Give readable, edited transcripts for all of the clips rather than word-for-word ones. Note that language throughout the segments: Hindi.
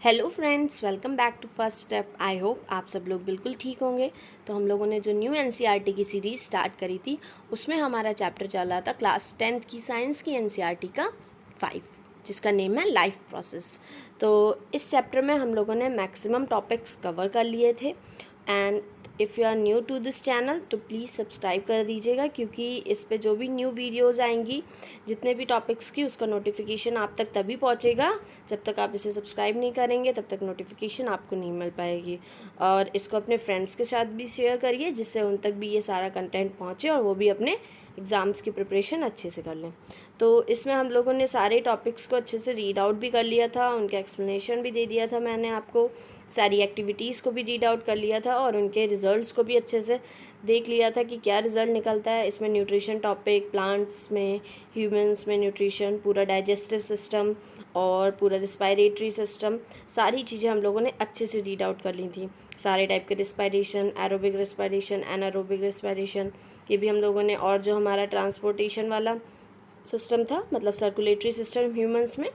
Hello friends, welcome back to first step. I hope आप सब लोग बिल्कुल ठीक होंगे। तो हम लोगों ने जो न्यू एनसीईआरटी की सीरीज़ स्टार्ट करी थी उसमें हमारा चैप्टर चल रहा था क्लास 10th की साइंस की एनसीईआरटी का 5, जिसका नेम है लाइफ प्रोसेस। तो इस चैप्टर में हम लोगों ने मैक्सिमम टॉपिक्स कवर कर लिए थे। And if you are new to this channel तो प्लीज़ सब्सक्राइब कर दीजिएगा, क्योंकि इस पे जो भी न्यू वीडियोज़ आएंगी जितने भी टॉपिक्स की, उसका नोटिफिकेशन आप तक तभी पहुंचेगा जब तक आप इसे सब्सक्राइब नहीं करेंगे, तब तक नोटिफिकेशन आपको नहीं मिल पाएगी। और इसको अपने फ्रेंड्स के साथ भी शेयर करिए, जिससे उन तक भी ये सारा कंटेंट पहुंचे और वो भी अपने एग्ज़ाम्स की प्रिपरेशन अच्छे से कर लें। तो इसमें हम लोगों ने सारे टॉपिक्स को अच्छे से रीड आउट भी कर लिया था, उनका एक्सप्लेनेशन भी दे दिया था मैंने आपको, सारी एक्टिविटीज़ को भी रीड आउट कर लिया था और उनके रिज़ल्ट्स को भी अच्छे से देख लिया था कि क्या रिज़ल्ट निकलता है। इसमें न्यूट्रिशन टॉपिक, प्लांट्स में, ह्यूमंस में न्यूट्रिशन, पूरा डाइजेस्टिव सिस्टम और पूरा रिस्पायरेटरी सिस्टम, सारी चीज़ें हम लोगों ने अच्छे से रीड आउट कर ली थी। सारे टाइप के respiration, aerobic respiration, anaerobic respiration, ये भी हम लोगों ने, और जो हमारा ट्रांसपोर्टेशन वाला सिस्टम था, मतलब सर्कुलेटरी सिस्टम ह्यूमंस में,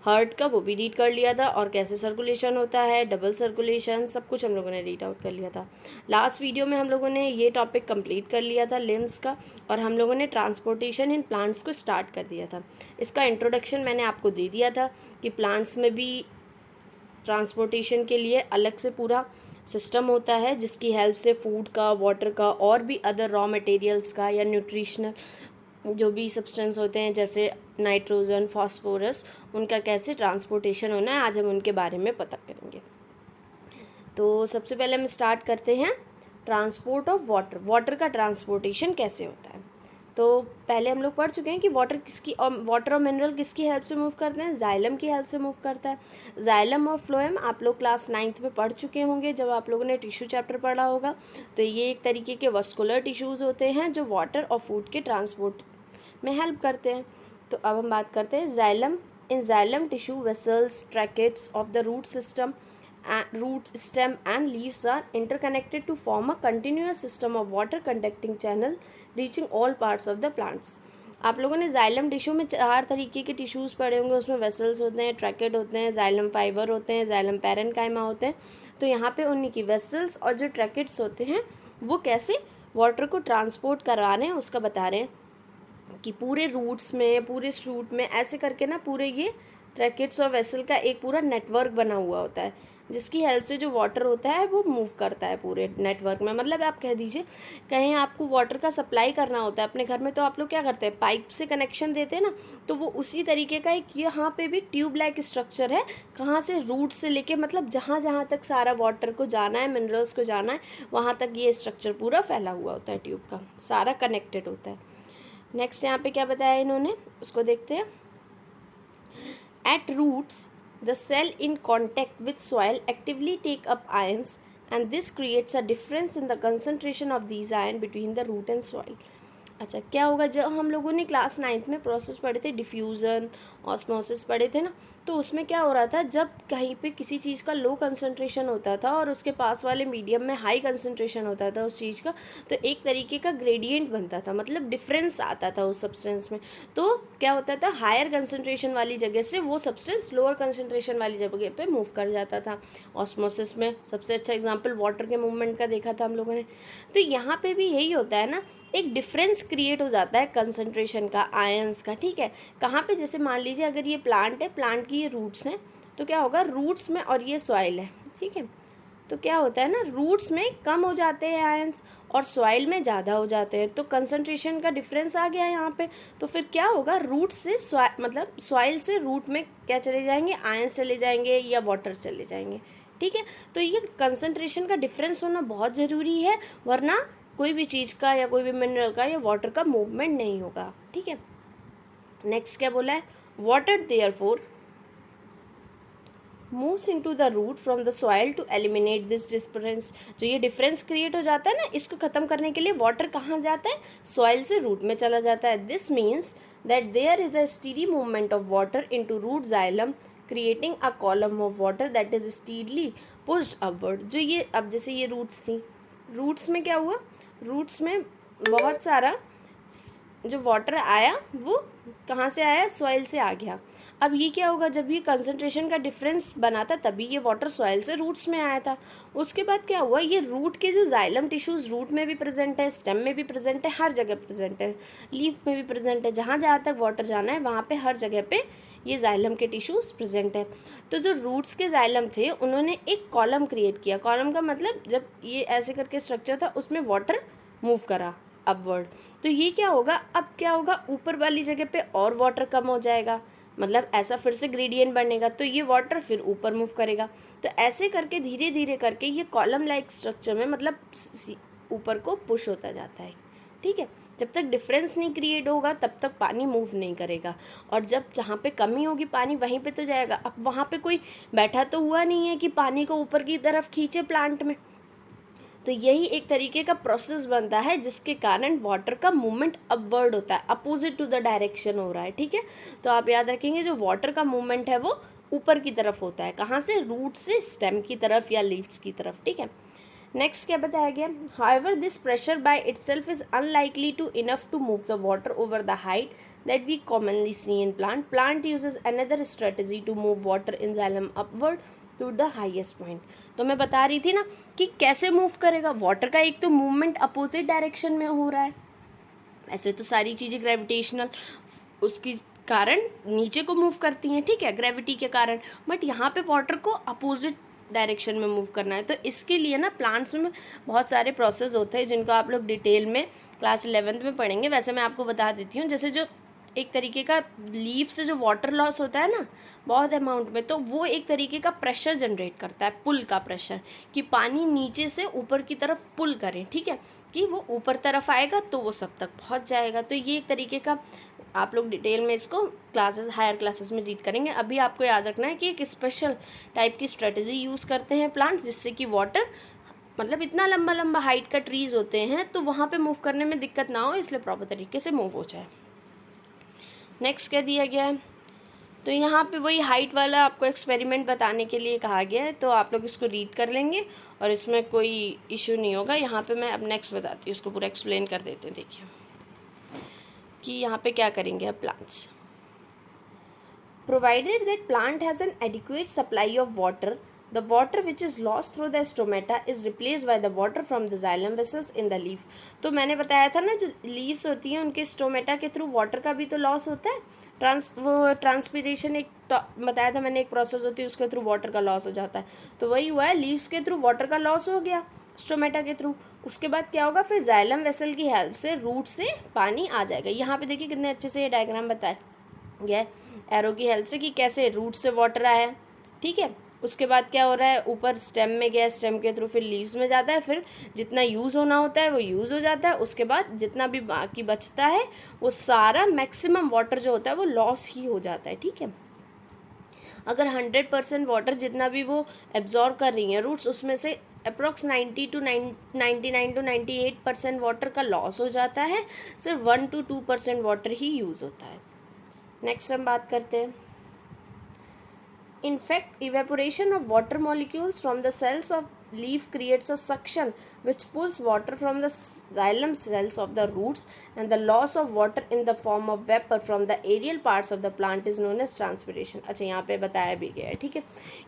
हार्ट का, वो भी रीड कर लिया था, और कैसे सर्कुलेशन होता है, डबल सर्कुलेशन, सब कुछ हम लोगों ने रीड आउट कर लिया था। लास्ट वीडियो में हम लोगों ने ये टॉपिक कंप्लीट कर लिया था लिम्स का, और हम लोगों ने ट्रांसपोर्टेशन इन प्लांट्स को स्टार्ट कर दिया था। इसका इंट्रोडक्शन मैंने आपको दे दिया था कि प्लांट्स में भी ट्रांसपोर्टेशन के लिए अलग से पूरा सिस्टम होता है, जिसकी हेल्प से फूड का, वाटर का और भी अदर रॉ मटेरियल्स का या न्यूट्रिशनल जो भी सब्सटेंस होते हैं जैसे नाइट्रोजन, फास्फोरस, उनका कैसे ट्रांसपोर्टेशन होना है, आज हम उनके बारे में पता करेंगे। तो सबसे पहले हम स्टार्ट करते हैं ट्रांसपोर्ट ऑफ वाटर। वाटर का ट्रांसपोर्टेशन कैसे होता है। तो पहले हम लोग पढ़ चुके हैं कि वाटर और मिनरल किसकी हेल्प से मूव करते हैं, जाइलम की हेल्प से मूव करता है। जाइलम और फ्लोएम आप लोग क्लास 9th में पढ़ चुके होंगे जब आप लोगों ने टिश्यू चैप्टर पढ़ा होगा। तो ये एक तरीके के वस्कुलर टिश्यूज़ होते हैं जो वाटर और फूड के ट्रांसपोर्ट में हेल्प करते हैं। तो अब हम बात करते हैं xylem. In xylem tissue vessels, tracheids of the root system, root, stem and leaves are interconnected to form a continuous system of water conducting channel reaching all parts of the plants। आप लोगों ने जाइलम टिश्यू में 4 तरीके के टिश्यूज़ पढ़े होंगे। उसमें वेसल्स होते हैं, ट्रैकेट होते हैं, जाइलम फाइबर होते हैं, जाइलम पैरेन्काइमा होते हैं। तो यहाँ पे उन्हीं की वेसल्स और जो ट्रैकेट्स होते हैं वो कैसे वाटर को ट्रांसपोर्ट करवा रहे हैं उसका बता रहे हैं कि पूरे रूट्स में, पूरे शूट में, ऐसे करके ना पूरे ये ट्रैकेट्स और वेसल का एक पूरा नेटवर्क बना हुआ होता है, जिसकी हेल्प से जो वाटर होता है वो मूव करता है पूरे नेटवर्क में। मतलब आप कह दीजिए कहीं आपको वाटर का सप्लाई करना होता है अपने घर में, तो आप लोग क्या करते हैं, पाइप से कनेक्शन देते हैं ना। तो वो उसी तरीके का एक यहाँ पे भी ट्यूब लाइक स्ट्रक्चर है, कहाँ से, रूट से लेके, मतलब जहाँ जहाँ तक सारा वाटर को जाना है, मिनरल्स को जाना है, वहाँ तक ये स्ट्रक्चर पूरा फैला हुआ होता है, ट्यूब का सारा कनेक्टेड होता है। नेक्स्ट यहाँ पे क्या बताया इन्होंने, उसको देखते हैं। At roots, the cell in contact with soil actively take up ions, and this creates a difference in the concentration of these ions between the root and soil। अच्छा, क्या होगा जब हम लोगों ने क्लास 9th में प्रोसेस पढ़े थे, डिफ्यूज़न, ऑस्मोसिस पढ़े थे ना, तो उसमें क्या हो रहा था, जब कहीं पे किसी चीज़ का लो कंसंट्रेशन होता था और उसके पास वाले मीडियम में हाई कंसंट्रेशन होता था उस चीज़ का, तो एक तरीके का ग्रेडियंट बनता था, मतलब डिफरेंस आता था उस सब्सटेंस में। तो क्या होता था, हायर कंसंट्रेशन वाली जगह से वो सब्सटेंस लोअर कंसंट्रेशन वाली जगह पे मूव कर जाता था। ऑस्मोसिस में सबसे अच्छा एग्जाम्पल वाटर के मूवमेंट का देखा था हम लोगों ने। तो यहाँ पे भी यही होता है ना, एक डिफरेंस क्रिएट हो जाता है कंसंट्रेशन का, आयंस का। ठीक है, कहाँ पे, जैसे मान लीजिए अगर ये प्लांट है, प्लांट की ये रूट्स हैं, तो क्या होगा, रूट्स में, और ये सॉइल है, ठीक है, तो क्या होता है ना, रूट्स में कम हो जाते हैं आयंस और सॉइल में ज़्यादा हो जाते हैं। तो कंसंट्रेशन का डिफरेंस आ गया यहाँ पे। तो फिर क्या होगा, रूट से मतलब सॉइल से रूट में क्या चले जाएंगे, आयंस चले जाएंगे या वाटर चले जाएंगे। ठीक है, तो ये कंसंट्रेशन का डिफरेंस होना बहुत ज़रूरी है, वरना कोई भी चीज़ का या कोई भी मिनरल का या वाटर का मूवमेंट नहीं होगा। ठीक है, नेक्स्ट क्या बोला है, water therefore moves into the root from the soil to eliminate this difference. जो ये डिफरेंस क्रिएट हो जाता है ना, इसको खत्म करने के लिए वाटर कहाँ जाता है, सॉइल से रूट में चला जाता है। This means that there is a steady movement of water into root xylem, creating a column of water that is steadily pushed upward. जो ये अब जैसे ये रूट्स थी, रूट्स में क्या हुआ, रूट्स में बहुत सारा जो वाटर आया वो कहाँ से आया, सॉइल से आ गया। अब ये क्या होगा, जब ये कंसंट्रेशन का डिफरेंस बना था तभी ये वाटर सॉइल से रूट्स में आया था। उसके बाद क्या हुआ, ये रूट के जो जाइलम टिश्यूज़ रूट में भी प्रेजेंट है, स्टेम में भी प्रेजेंट है, हर जगह प्रेजेंट है, लीफ में भी प्रेजेंट है, जहाँ जहाँ तक वाटर जाना है वहाँ पे हर जगह पे ये जाइलम के टिश्यूज़ प्रेजेंट है। तो जो रूट्स के जाइलम थे उन्होंने एक कॉलम क्रिएट किया। कॉलम का मतलब जब ये ऐसे करके स्ट्रक्चर था उसमें वाटर मूव करा अपवर्ड। तो ये क्या होगा, अब क्या होगा, ऊपर वाली जगह पे और वाटर कम हो जाएगा, मतलब ऐसा फिर से ग्रेडियंट बनेगा, तो ये वाटर फिर ऊपर मूव करेगा। तो ऐसे करके धीरे धीरे करके ये कॉलम लाइक स्ट्रक्चर में मतलब ऊपर को पुश होता जाता है। ठीक है, जब तक डिफरेंस नहीं क्रिएट होगा तब तक पानी मूव नहीं करेगा, और जब जहाँ पे कमी होगी पानी वहीं पे तो जाएगा। अब वहाँ पे कोई बैठा तो हुआ नहीं है कि पानी को ऊपर की तरफ खींचे प्लांट में, तो यही एक तरीके का प्रोसेस बनता है जिसके कारण वाटर का मूवमेंट अपवर्ड होता है, अपोजिट टू द डायरेक्शन हो रहा है। ठीक है, तो आप याद रखेंगे जो वाटर का मूवमेंट है वो ऊपर की तरफ होता है, कहाँ से, रूट से स्टेम की तरफ या लीव्स की तरफ। ठीक है, नेक्स्ट क्या बताया गया, however this pressure by itself is unlikely to enough to move the water over the height that we commonly see in plant uses another strategy to move water in xylem upward to the highest point। तो मैं बता रही थी ना कि कैसे मूव करेगा वाटर का, एक तो मूवमेंट अपोजिट डायरेक्शन में हो रहा है, ऐसे तो सारी चीज़ें ग्रेविटेशनल उसकी कारण नीचे को मूव करती हैं, ठीक है, ग्रेविटी के कारण, बट यहाँ पे वाटर को अपोजिट डायरेक्शन में मूव करना है। तो इसके लिए ना प्लांट्स में बहुत सारे प्रोसेस होते हैं जिनको आप लोग डिटेल में क्लास 11th में पढ़ेंगे। वैसे मैं आपको बता देती हूँ, जैसे जो एक तरीके का लीफ से जो वाटर लॉस होता है ना बहुत अमाउंट में, तो वो एक तरीके का प्रेशर जनरेट करता है, पुल का प्रेशर, कि पानी नीचे से ऊपर की तरफ पुल करें। ठीक है, कि वो ऊपर तरफ आएगा तो वो सब तक पहुंच जाएगा। तो ये एक तरीके का आप लोग डिटेल में इसको क्लासेस हायर क्लासेस में रीड करेंगे। अभी आपको याद रखना है कि एक स्पेशल टाइप की स्ट्रेटजी यूज़ करते हैं प्लांट्स, जिससे कि वाटर मतलब इतना लंबा लंबा हाइट का ट्रीज होते हैं तो वहाँ पे मूव करने में दिक्कत ना हो, इसलिए प्रॉपर तरीके से मूव हो जाए। नेक्स्ट क्या दिया गया है, तो यहाँ पे वही हाइट वाला आपको एक्सपेरिमेंट बताने के लिए कहा गया है, तो आप लोग इसको रीड कर लेंगे और इसमें कोई इशू नहीं होगा। यहाँ पे मैं अब नेक्स्ट बताती हूँ, उसको पूरा एक्सप्लेन कर देते हैं। देखिए कि यहाँ पे क्या करेंगे अब plants, provided that plant has an adequate supply of water, the water which is lost through the stomata is replaced by the water from the xylem vessels in the leaf। तो मैंने बताया था ना जो लीव्स होती हैं उनके स्टोमेटा के थ्रू वाटर का भी तो लॉस होता है, ट्रांसपिरेशन एक बताया था मैंने, एक प्रोसेस होती है उसके थ्रू वाटर का लॉस हो जाता है। तो वही हुआ है, लीव्स के थ्रू वाटर का लॉस हो गया स्टोमेटा के थ्रू, उसके बाद क्या होगा, फिर जाइलम वेसल की हेल्प से रूट से पानी आ जाएगा। यहाँ पे देखिए कितने अच्छे से ये डायग्राम बताया गया एरो की हेल्प से कि कैसे रूट से वाटर आया। ठीक है, उसके बाद क्या हो रहा है, ऊपर स्टेम में गया, स्टेम के थ्रू फिर लीव्स में जाता है, फिर जितना यूज़ होना होता है वो यूज़ हो जाता है, उसके बाद जितना भी बाकी बचता है वो सारा मैक्सिमम वाटर जो होता है वो लॉस ही हो जाता है। ठीक है, अगर 100% वाटर जितना भी वो एब्जॉर्ब कर रही हैं रूट्स, उसमें से अप्रॉक्स 99 to 98% वाटर का लॉस हो जाता है, सिर्फ 1 to 2% वाटर ही यूज़ होता है। नेक्स्ट हम बात करते हैं, in fact evaporation of water molecules from the cells of leaf creates a suction which pulls water from the xylem cells of the roots, and the loss of water in the form of vapor from the aerial parts of the plant is known as transpiration। अच्छा, यहाँ पे बताया भी गया है, ठीक है,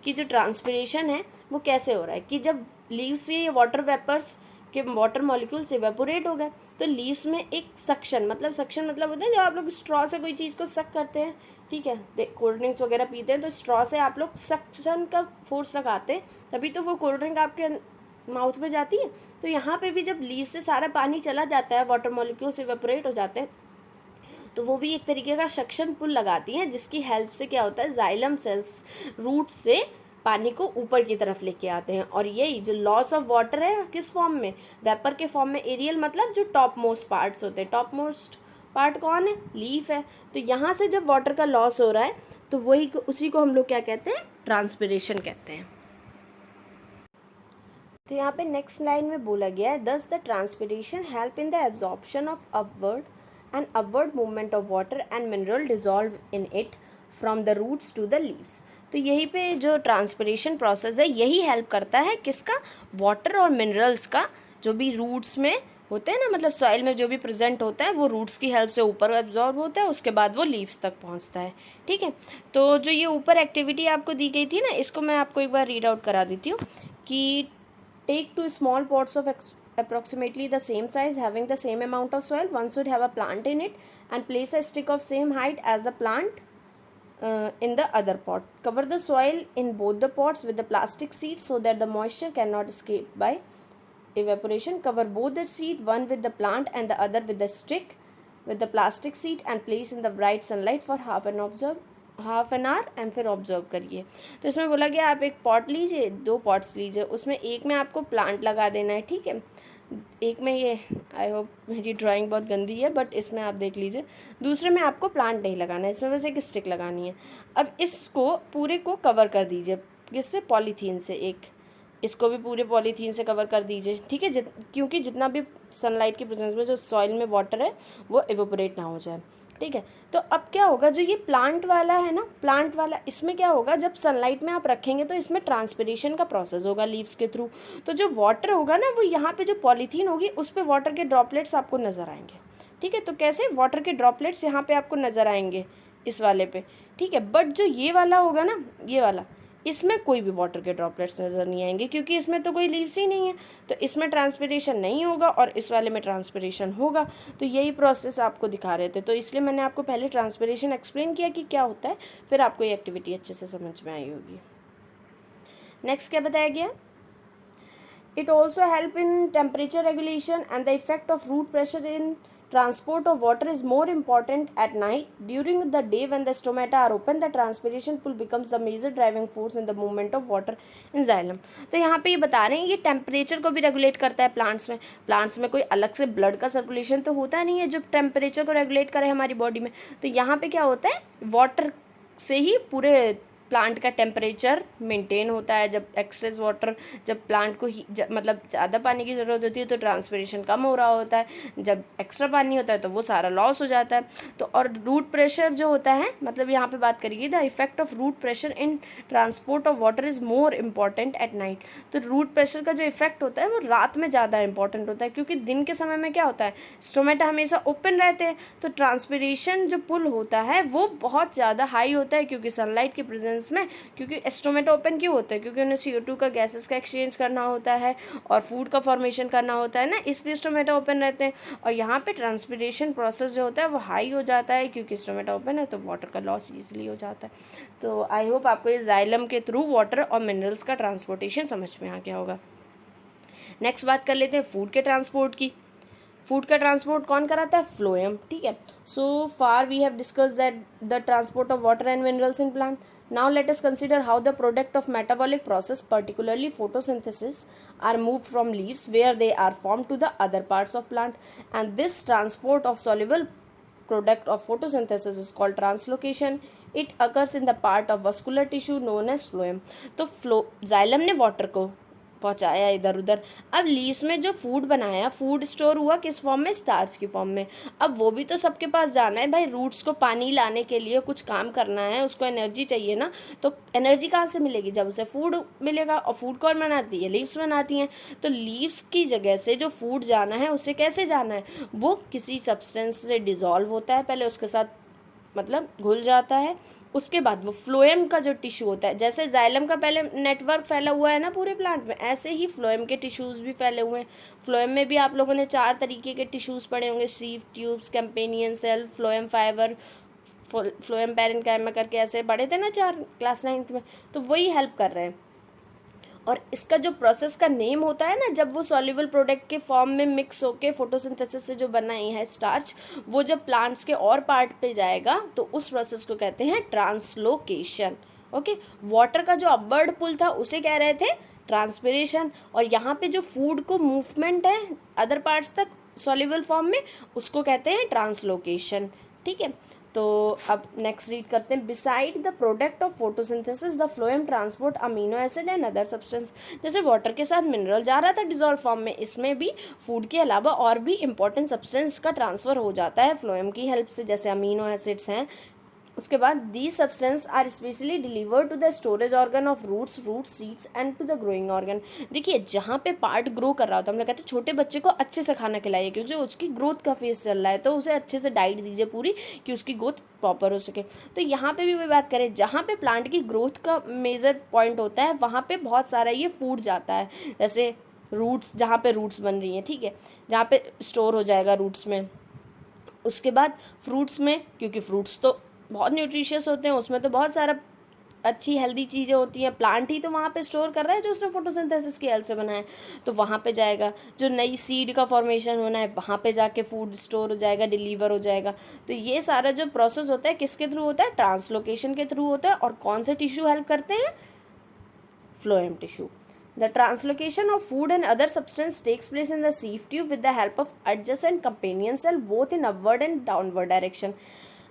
कि जो ट्रांसपिरेशन है वो कैसे हो रहा है, कि जब लीव्स से ये वाटर वेपर्स के वाटर मॉलिक्यूल्स इवेपोरेट हो गए तो लीव्स में एक सक्शन मतलब होता है जब आप लोग स्ट्रॉ से कोई चीज़ को सक करते हैं, ठीक है, कोल्ड ड्रिंक्स वगैरह पीते हैं तो स्ट्रॉ से आप लोग सक्शन का फोर्स लगाते हैं तभी तो वो कोल्ड ड्रिंक आपके माउथ में जाती है। तो यहाँ पे भी जब लीव से सारा पानी चला जाता है, वाटर मॉलिक्यूल्स इवेपोरेट हो जाते हैं, तो वो भी एक तरीके का सक्शन पुल लगाती हैं, जिसकी हेल्प से क्या होता है, जाइलम सेल्स रूट से पानी को ऊपर की तरफ लेके आते हैं। और यही जो लॉस ऑफ वाटर है किस फॉर्म में, वेपर के फॉर्म में, एरियल मतलब जो टॉप मोस्ट पार्ट्स होते हैं, टॉप मोस्ट पार्ट कौन है, लीफ है। तो यहाँ से जब वाटर का लॉस हो रहा है तो वही उसी को हम लोग क्या कहते हैं, ट्रांसपिरेशन कहते हैं। तो यहाँ पे नेक्स्ट लाइन में बोला गया है, thus the transpiration help in the absorption of upward movement of water and mineral dissolve in it from the roots to the leaves. तो यही पे जो ट्रांसपिरेशन प्रोसेस है यही हेल्प करता है किसका, वाटर और मिनरल्स का, जो भी रूट्स में होते हैं ना, मतलब सॉइल में जो भी प्रेजेंट होता है वो रूट्स की हेल्प से ऊपर एब्जॉर्ब होता है, उसके बाद वो लीव्स तक पहुंचता है। ठीक है, तो जो ये ऊपर एक्टिविटी आपको दी गई थी ना, इसको मैं आपको एक बार रीड आउट करा देती हूँ कि take 2 small pots of approximately the same size having the same amount of soil. One should have a plant in it and place a stick of same height as the plant in the other pot. Cover the soil in both the pots with the plastic seeds so that the moisture cannot escape by evaporation. Cover both the seed, one with the plant and the other with the stick with the plastic seed, and place in the bright sunlight for half an hour and फिर ऑब्जर्व करिए। तो इसमें बोला गया आप एक पॉट लीजिए, 2 पॉट्स लीजिए, उसमें एक में आपको प्लांट लगा देना है। ठीक है, एक में ये, आई होप मेरी ड्राइंग बहुत गंदी है बट इसमें आप देख लीजिए, दूसरे में आपको प्लांट नहीं लगाना है, इसमें बस एक स्टिक लगानी है। अब इसको पूरे को कवर कर दीजिए, किससे, पॉलीथीन से। एक इसको भी पूरे पॉलीथीन से कवर कर दीजिए। ठीक है, क्योंकि जितना भी सनलाइट की प्रेजेंस में जो सॉइल में वाटर है वो एवोपरेट ना हो जाए। ठीक है, तो अब क्या होगा, जो ये प्लांट वाला है ना, प्लांट वाला, इसमें क्या होगा, जब सनलाइट में आप रखेंगे तो इसमें ट्रांसपिरेशन का प्रोसेस होगा लीव्स के थ्रू। तो जो वाटर होगा ना, वो यहाँ पे जो पॉलीथीन होगी उस पर वाटर के ड्रॉपलेट्स आपको नज़र आएंगे। ठीक है, तो कैसे, वाटर के ड्रॉपलेट्स यहाँ पे आपको नज़र आएंगे इस वाले पे। ठीक है, बट जो ये वाला होगा ना, ये वाला, इसमें कोई भी वाटर के ड्रॉपलेट्स नज़र नहीं आएंगे क्योंकि इसमें तो कोई लीव्स ही नहीं है, तो इसमें ट्रांसपिरेशन नहीं होगा और इस वाले में ट्रांसपिरेशन होगा। तो यही प्रोसेस आपको दिखा रहे थे, तो इसलिए मैंने आपको पहले ट्रांसपिरेशन एक्सप्लेन किया कि क्या होता है, फिर आपको ये एक्टिविटी अच्छे से समझ में आई होगी। नेक्स्ट क्या बताया गया, it also help in temperature regulation and the effect of root pressure in transport of water is more important at night. During the day when the stomata are open, the transpiration pull becomes the major driving force in the movement of water in xylem. तो यहाँ पे ये बता रहे हैं ये टेम्परेचर को भी रेगुलेट करता है प्लांट्स में। प्लांट्स में कोई अलग से ब्लड का सर्कुलेशन तो होता नहीं है जो टेम्परेचर को रेगुलेट करे हमारी बॉडी में, तो यहाँ पे क्या होता है, वाटर से ही पूरे प्लांट का टेम्परेचर मेंटेन होता है। जब एक्सेस वाटर, जब प्लांट को मतलब ज़्यादा पानी की ज़रूरत होती है तो ट्रांसपिरेशन कम हो रहा होता है, जब एक्स्ट्रा पानी होता है तो वो सारा लॉस हो जाता है। तो और रूट प्रेशर जो होता है, मतलब यहाँ पे बात करिए, the effect of root pressure in transport of water is more important at night. तो रूट प्रेशर का जो इफेक्ट होता है वो रात में ज़्यादा इंपॉर्टेंट होता है, क्योंकि दिन के समय में क्या होता है, स्टोमेटा हमेशा ओपन रहते हैं, तो ट्रांसपिरेशन जो पुल होता है वो बहुत ज़्यादा हाई होता है, क्योंकि सनलाइट की प्रेजेंस में, क्योंकि स्टोमेटा ओपन क्यों होता है, क्योंकि उन्हें CO2 का गैसेस का एक्सचेंज करना होता है और फूड का फॉर्मेशन करना होता है ना, इसलिए स्टोमेटा ओपन रहते हैं। और यहाँ पे ट्रांसपिरेशन प्रोसेस जो होता है वो हाई हो जाता है, क्योंकि स्टोमेटा ओपन है तो वाटर का लॉस ईजिली हो जाता है। तो आई होप आपको ये जाइलम के थ्रू वाटर और मिनरल्स का ट्रांसपोर्टेशन समझ में आ गया होगा। नेक्स्ट बात कर लेते हैं फूड के ट्रांसपोर्ट की। फूड का ट्रांसपोर्ट कौन कराता है, फ्लोएम। ठीक है, so far we have discussed that the transport of water and minerals in plant. Now let us consider how the product of metabolic process, particularly photosynthesis, are moved from leaves where they are formed to the other parts of plant, and this transport of soluble product of photosynthesis is called translocation. It occurs in the part of vascular tissue known as phloem. तो xylem ने water को पहुंचाया इधर उधर। अब लीव्स में जो फूड बनाया, फूड स्टोर हुआ किस फॉर्म में, स्टार्च की फॉर्म में। अब वो भी तो सबके पास जाना है भाई, रूट्स को पानी लाने के लिए कुछ काम करना है, उसको एनर्जी चाहिए ना, तो एनर्जी कहाँ से मिलेगी, जब उसे फूड मिलेगा। और फूड कौन बनाती है, लीव्स बनाती हैं। तो लीव्स की जगह से जो फूड जाना है उसे कैसे जाना है, वो किसी सब्सटेंस से डिजॉल्व होता है, पहले उसके साथ मतलब घुल जाता है, उसके बाद वो फ्लोएम का जो टिश्यू होता है, जैसे जाइलम का पहले नेटवर्क फैला हुआ है ना पूरे प्लांट में, ऐसे ही फ्लोएम के टिश्यूज़ भी फैले हुए हैं। फ्लोएम में भी आप लोगों ने 4 तरीके के टिश्यूज़ पढ़े होंगे, sieve tubes, companion cell, phloem fibre, phloem parenchyma करके ऐसे पढ़े थे ना 4 क्लास 9th में, तो वही हेल्प कर रहे हैं। और इसका जो प्रोसेस का नेम होता है ना, जब वो सॉल्युबल प्रोडक्ट के फॉर्म में मिक्स होके फोटोसिंथेसिस से जो बनाई है स्टार्च, वो जब प्लांट्स के और पार्ट पे जाएगा तो उस प्रोसेस को कहते हैं ट्रांसलोकेशन। ओके, वाटर का जो अपवर्ड पुल था उसे कह रहे थे ट्रांसपिरेशन, और यहाँ पे जो फूड को मूवमेंट है अदर पार्ट्स तक सॉल्युबल फॉर्म में, उसको कहते हैं ट्रांसलोकेशन। ठीक है, तो अब नेक्स्ट रीड करते हैं। Beside the product of photosynthesis the phloem transport amino acid and other substance. जैसे वाटर के साथ मिनरल जा रहा था डिजॉल्व फॉर्म में, इसमें भी फूड के अलावा और भी इंपॉर्टेंट सब्सटेंस का ट्रांसफ़र हो जाता है फ्लोएम की हेल्प से, जैसे अमीनो एसिड्स हैं उसके बाद the substance are specially delivered to the storage organ of roots, fruit, seeds and to the growing organ. देखिए जहाँ पे पार्ट ग्रो कर रहा होता है, हम लोग कहते हैं छोटे बच्चे को अच्छे से खाना खिलाइए क्योंकि उसकी ग्रोथ का फेज चल रहा है, तो उसे अच्छे से डाइट दीजिए पूरी कि उसकी ग्रोथ प्रॉपर हो सके। तो यहाँ पे भी वही बात करें, जहाँ पे प्लांट की ग्रोथ का मेजर पॉइंट होता है वहाँ पे बहुत सारा ये फूड जाता है, जैसे रूट्स, जहाँ पे रूट्स बन रही हैं, ठीक है, जहाँ पे स्टोर हो जाएगा रूट्स में। उसके बाद फ्रूट्स में, क्योंकि फ्रूट्स तो बहुत न्यूट्रिशियस होते हैं, उसमें तो बहुत सारा अच्छी हेल्दी चीज़ें होती हैं, प्लांट ही तो वहाँ पे स्टोर कर रहा है जो उसने फोटोसिंथेसिस की हेल्प से बनाया, तो वहाँ पे जाएगा। जो नई सीड का फॉर्मेशन होना है वहाँ पे जाके फूड स्टोर हो जाएगा, डिलीवर हो जाएगा। तो ये सारा जो प्रोसेस होता है किसके थ्रू होता है, ट्रांसलोकेशन के थ्रू होता है। और कौन से टिश्यू हेल्प करते हैं, phloem tissue. The translocation of food and other substance takes place in the sieve tube with the help of adjacent companion cell both in upward and downward direction।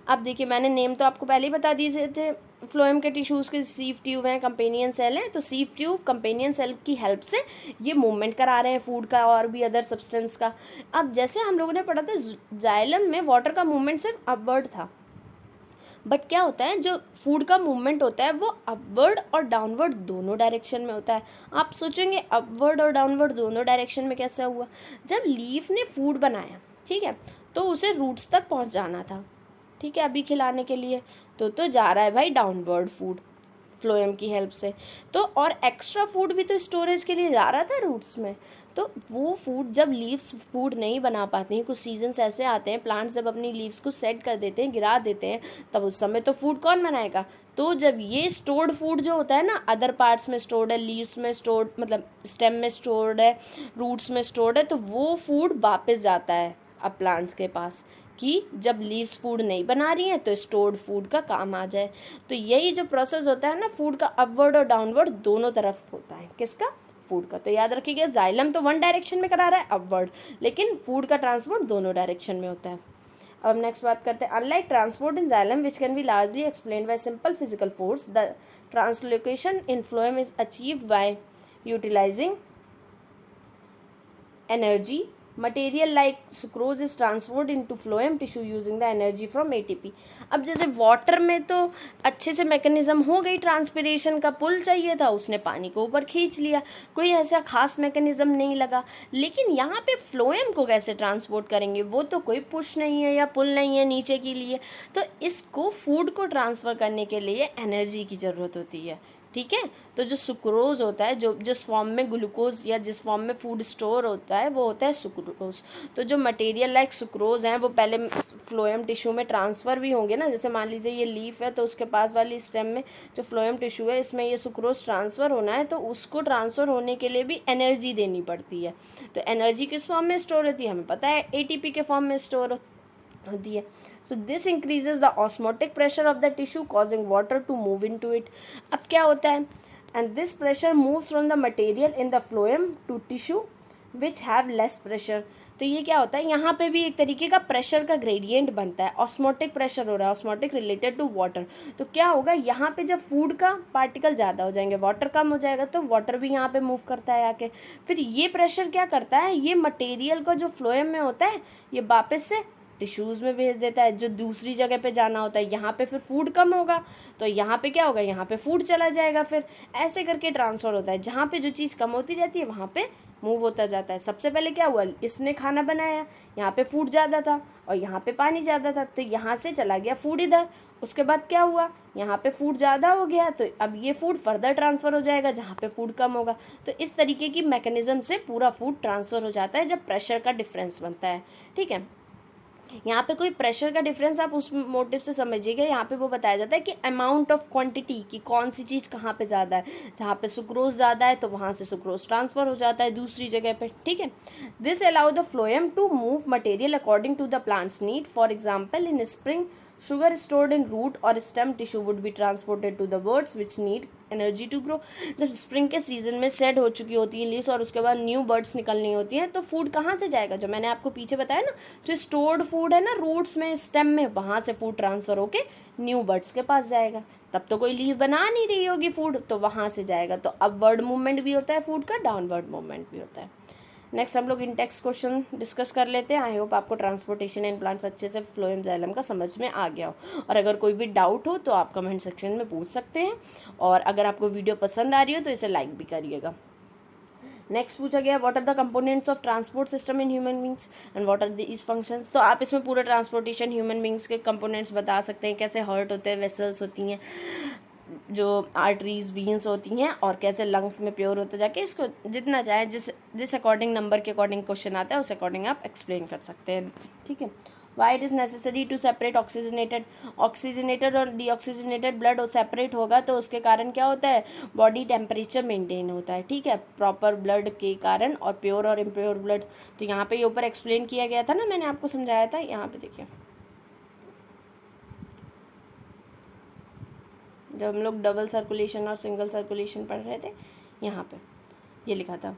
अब देखिए मैंने नेम तो आपको पहले ही बता दिए थे, फ्लोएम के टिश्यूज़ के सीव ट्यूब हैं, कंपेनियन सेल हैं। तो सीव ट्यूब कंपेनियन सेल की हेल्प से ये मूवमेंट करा रहे हैं फूड का और भी अदर सब्सटेंस का। अब जैसे हम लोगों ने पढ़ा था जाइलम में वाटर का मूवमेंट सिर्फ अपवर्ड था, बट क्या होता है जो फूड का मूवमेंट होता है वो अपवर्ड और डाउनवर्ड दोनों डायरेक्शन में होता है। आप सोचेंगे अपवर्ड और डाउनवर्ड दोनों डायरेक्शन में कैसे हुआ, जब लीफ ने फूड बनाया, ठीक है, तो उसे रूट्स तक पहुंच जाना था, ठीक है, अभी खिलाने के लिए, तो जा रहा है भाई डाउनवर्ड फूड फ्लोएम की हेल्प से। तो और एक्स्ट्रा फूड भी तो स्टोरेज के लिए जा रहा था रूट्स में। तो वो फूड जब लीव्स फूड नहीं बना पाती हैं, कुछ सीजन्स ऐसे आते हैं प्लांट्स जब अपनी लीव्स को सेट कर देते हैं, गिरा देते हैं, तब उस समय तो फूड कौन बनाएगा। तो जब ये स्टोर्ड फूड जो होता है ना, अदर पार्ट्स में स्टोर्ड है, लीव्स में स्टोर्ड, मतलब स्टेम में स्टोर्ड है, रूट्स में स्टोर्ड है, तो वो फूड वापस जाता है अब प्लांट्स के पास कि जब लीव्स फूड नहीं बना रही हैं तो स्टोर्ड फूड का काम आ जाए। तो यही जो प्रोसेस होता है ना फूड का, अपवर्ड और डाउनवर्ड दोनों तरफ होता है, किसका, फूड का। तो याद रखिएगा जाइलम तो वन डायरेक्शन में करा रहा है अपवर्ड, लेकिन फूड का ट्रांसपोर्ट दोनों डायरेक्शन में होता है। अब नेक्स्ट बात करते हैं, unlike transport in xylem which can be largely explained by simple physical force, the translocation in phloem is achieved by utilising energy. Material like sucrose is transferred into phloem tissue using the energy from ATP। अब जैसे वाटर में तो अच्छे से मैकेनिज्म हो गई, ट्रांसपिरेशन का पुल चाहिए था, उसने पानी को ऊपर खींच लिया, कोई ऐसा खास मैकेनिज्म नहीं लगा। लेकिन यहाँ पे फ्लोएम को कैसे ट्रांसपोर्ट करेंगे, वो तो कोई पुश नहीं है या पुल नहीं है नीचे के लिए, तो इसको फूड को ट्रांसफ़र करने के लिए एनर्जी की ज़रूरत होती है, ठीक है। तो जो सुक्रोज होता है, जो जिस फॉर्म में ग्लूकोज या जिस फॉर्म में फूड स्टोर होता है वो होता है सुक्रोज। तो जो मटेरियल लाइक सुक्रोज हैं वो पहले फ्लोएम टिश्यू में ट्रांसफ़र भी होंगे ना, जैसे मान लीजिए ये लीफ है तो उसके पास वाली स्टेम में जो फ्लोएम टिश्यू है इसमें ये सुक्रोज ट्रांसफ़र होना है, तो उसको ट्रांसफ़र होने के लिए भी एनर्जी देनी पड़ती है। तो एनर्जी किस फॉर्म में स्टोर होती है, हमें पता है ATP के फॉर्म में स्टोर होती है। So this increases the osmotic pressure of the tissue causing water to move into it। अब क्या होता है, and this pressure moves from the material in the phloem to tissue which have less pressure। तो ये क्या होता है, यहाँ पे भी एक तरीके का प्रेशर का ग्रेडियंट बनता है, ऑस्मोटिक प्रेशर हो रहा है, ऑस्मोटिक रिलेटेड टू वाटर। तो क्या होगा, यहाँ पे जब फूड का पार्टिकल ज़्यादा हो जाएंगे, वाटर कम हो जाएगा, तो वाटर भी यहाँ पे मूव करता है आके। फिर ये प्रेशर क्या करता है, ये मटेरियल का जो फ्लोएम में होता है ये वापस से टिश्यूज़ में भेज देता है, जो दूसरी जगह पे जाना होता है। यहाँ पे फिर फूड कम होगा तो यहाँ पे क्या होगा, यहाँ पे फूड चला जाएगा, फिर ऐसे करके ट्रांसफ़र होता है। जहाँ पे जो चीज़ कम होती रहती है वहाँ पे मूव होता जाता है। सबसे पहले क्या हुआ, इसने खाना बनाया, यहाँ पे फूड ज़्यादा था और यहाँ पे पानी ज़्यादा था, तो यहाँ से चला गया फूड इधर। उसके बाद क्या हुआ, यहाँ पे फूड ज़्यादा हो गया तो अब ये फूड फर्दर ट्रांसफ़र हो जाएगा जहाँ पे फूड कम होगा। तो इस तरीके की मैकेनिज़्म से पूरा फूड ट्रांसफ़र हो जाता है जब प्रेशर का डिफरेंस बनता है, ठीक है। यहाँ पे कोई प्रेशर का डिफरेंस आप उस मोटिव से समझिएगा, यहाँ पे वो बताया जाता है कि अमाउंट ऑफ क्वांटिटी की कौन सी चीज़ कहाँ पे ज़्यादा है। जहाँ पे सुक्रोज ज़्यादा है तो वहाँ से सुक्रोज ट्रांसफ़र हो जाता है दूसरी जगह पे, ठीक है। This allow the phloem to move material according to the plant's need. For example in spring sugar stored in root or stem tissue would be transported to the birds which need energy to grow। जब स्प्रिंग के सीजन में सेट हो चुकी होती है लीव्स और उसके बाद न्यू बर्ड्स निकलनी होती हैं, तो फूड कहाँ से जाएगा, जो मैंने आपको पीछे बताया ना, जो स्टोर्ड फूड है ना रूट्स में, स्टेम में, वहाँ से फूड ट्रांसफ़र होके न्यू बर्ड्स के पास जाएगा। तब तो कोई लीव बना नहीं रही होगी फूड, तो वहाँ से जाएगा। तो अपवर्ड मूवमेंट भी होता है फूड का, डाउनवर्ड मूवमेंट भी होता है। नेक्स्ट हम लोग इंटेक्स क्वेश्चन डिस्कस कर लेते हैं। आई होप आपको ट्रांसपोर्टेशन इन प्लांट्स अच्छे से फ्लोएम जाइलम का समझ में आ गया हो, और अगर कोई भी डाउट हो तो आप कमेंट सेक्शन में पूछ सकते हैं, और अगर आपको वीडियो पसंद आ रही हो तो इसे लाइक भी करिएगा। नेक्स्ट पूछा गया what are the components of transport system in human beings and what are these functions. तो आप इसमें पूरा ट्रांसपोर्टेशन ह्यूमन बींग्स के कंपोनेंट्स बता सकते हैं, कैसे हार्ट होते हैं, वेसल्स होती हैं, जो आर्टरीज वीन्स होती हैं, और कैसे लंग्स में प्योर होता जाके, इसको जितना चाहे जिस अकॉर्डिंग नंबर के अकॉर्डिंग क्वेश्चन आता है उस अकॉर्डिंग आप एक्सप्लेन कर सकते हैं। ठीक है। Why it is necessary to separate oxygenated और डीऑक्सीजनेटेड ब्लड सेपरेट होगा तो उसके कारण क्या होता है, बॉडी टेम्परेचर मेंटेन होता है। ठीक है, प्रॉपर ब्लड के कारण, और प्योर और इम्प्योर ब्लड तो यहाँ पे ऊपर एक्सप्लेन किया गया था ना, मैंने आपको समझाया था। यहाँ पे देखिए, जब हम लोग डबल सर्कुलेशन और सिंगल सर्कुलेशन पढ़ रहे थे, यहाँ पे ये लिखा था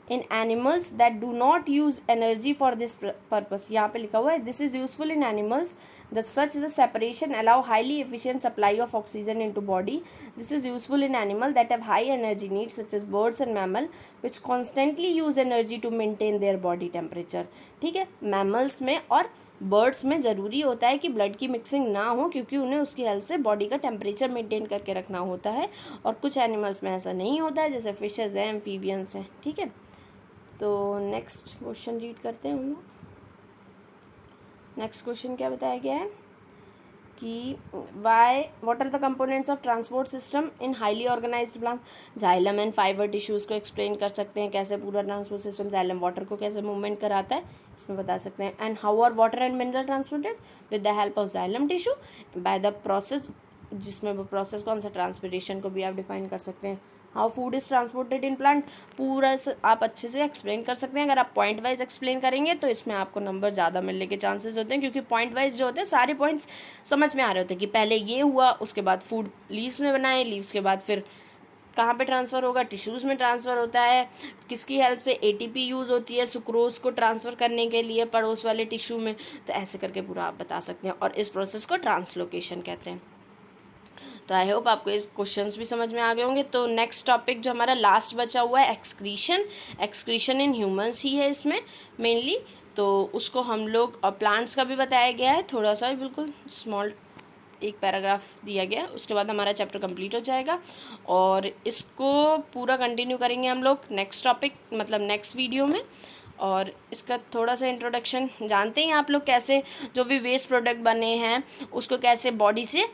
in animals that do not use energy for this purpose. यहाँ पे लिखा हुआ है this is useful in animals the separation allow highly efficient supply of oxygen into body. This is useful in animal that have high energy needs such as birds and mammal which constantly use energy to maintain their body temperature. ठीक है, मैमल्स में और बर्ड्स में ज़रूरी होता है कि ब्लड की मिक्सिंग ना हो, क्योंकि उन्हें उसकी हेल्प से बॉडी का टेम्परेचर मेंटेन करके रखना होता है, और कुछ एनिमल्स में ऐसा नहीं होता है, जैसे फिशेज हैं, एम्फीबियंस हैं। ठीक है, तो नेक्स्ट क्वेश्चन रीड करते हैं हम लोग। नेक्स्ट क्वेश्चन क्या बताया गया है कि what are the components of transport system in highly organised plant. Xylem and fibre tissues को एक्सप्लेन कर सकते हैं, कैसे पूरा ट्रांसपोर्ट सिस्टम जाइलम वाटर को कैसे मूवमेंट कराता है इसमें बता सकते हैं। And how are water and mineral transported with the help of xylem tissue by the process, जिसमें वो प्रोसेस कौन सा, ट्रांसपिरेशन को भी आप डिफाइन कर सकते हैं। How food is transported in plant, पूरा आप अच्छे से एक्सप्लेन कर सकते हैं। अगर आप पॉइंट वाइज एक्सप्लेन करेंगे तो इसमें आपको नंबर ज़्यादा मिलने के चांसेस होते हैं, क्योंकि पॉइंट वाइज जो होते हैं सारे पॉइंट्स समझ में आ रहे होते हैं कि पहले ये हुआ, उसके बाद फूड लीव्स में बनाए, लीव्स के बाद फिर कहाँ पे ट्रांसफ़र होगा, टिश्यूज़ में ट्रांसफ़र होता है, किसकी हेल्प से, एटीपी यूज़ होती है सुक्रोज को ट्रांसफ़र करने के लिए पड़ोस वाले टिश्यू में। तो ऐसे करके पूरा आप बता सकते हैं, और इस प्रोसेस को ट्रांसलोकेशन कहते हैं। तो आई होप आपको इस क्वेश्चंस भी समझ में आ गए होंगे। तो नेक्स्ट टॉपिक जो हमारा लास्ट बचा हुआ है एक्सक्रीशन इन ह्यूमंस ही है इसमें मेनली, तो उसको हम लोग, और प्लांट्स का भी बताया गया है थोड़ा सा, बिल्कुल स्मॉल एक पैराग्राफ दिया गया, उसके बाद हमारा चैप्टर कंप्लीट हो जाएगा, और इसको पूरा कंटिन्यू करेंगे हम लोग नेक्स्ट टॉपिक मतलब नेक्स्ट वीडियो में। और इसका थोड़ा सा इंट्रोडक्शन जानते हैं आप लोग, कैसे जो भी वेस्ट प्रोडक्ट बने हैं उसको कैसे बॉडी से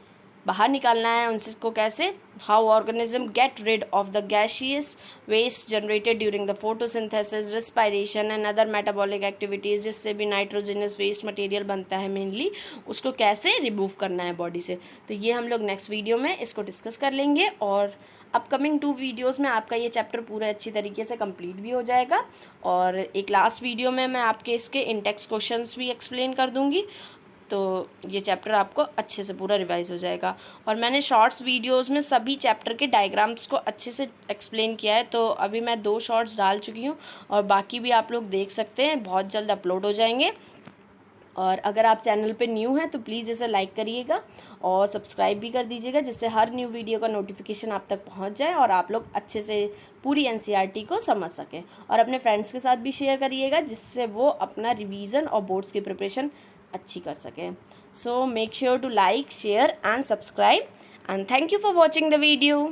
बाहर निकालना है, उनको कैसे, how organism get rid of the gaseous waste generated during the photosynthesis, respiration and other metabolic activities, जिससे भी नाइट्रोजनस वेस्ट मटेरियल बनता है मेनली, उसको कैसे रिमूव करना है बॉडी से। तो ये हम लोग नेक्स्ट वीडियो में इसको डिस्कस कर लेंगे, और अपकमिंग 2 वीडियोज़ में आपका ये चैप्टर पूरा अच्छी तरीके से कंप्लीट भी हो जाएगा, और एक लास्ट वीडियो में मैं आपके इसके इंटेक्स क्वेश्चंस भी एक्सप्लेन कर दूँगी, तो ये चैप्टर आपको अच्छे से पूरा रिवाइज हो जाएगा। और मैंने शॉर्ट्स वीडियोस में सभी चैप्टर के डायग्राम्स को अच्छे से एक्सप्लेन किया है, तो अभी मैं 2 शॉर्ट्स डाल चुकी हूँ, और बाकी भी आप लोग देख सकते हैं, बहुत जल्द अपलोड हो जाएंगे। और अगर आप चैनल पे न्यू हैं तो प्लीज़ इसे लाइक करिएगा और सब्सक्राइब भी कर दीजिएगा, जिससे हर न्यू वीडियो का नोटिफिकेशन आप तक पहुंच जाए और आप लोग अच्छे से पूरी एनसीईआरटी को समझ सकें। और अपने फ्रेंड्स के साथ भी शेयर करिएगा, जिससे वो अपना रिवीजन और बोर्ड्स की प्रिपरेशन अच्छी कर सकें। So make sure to like, share and subscribe, and thank you for watching the video.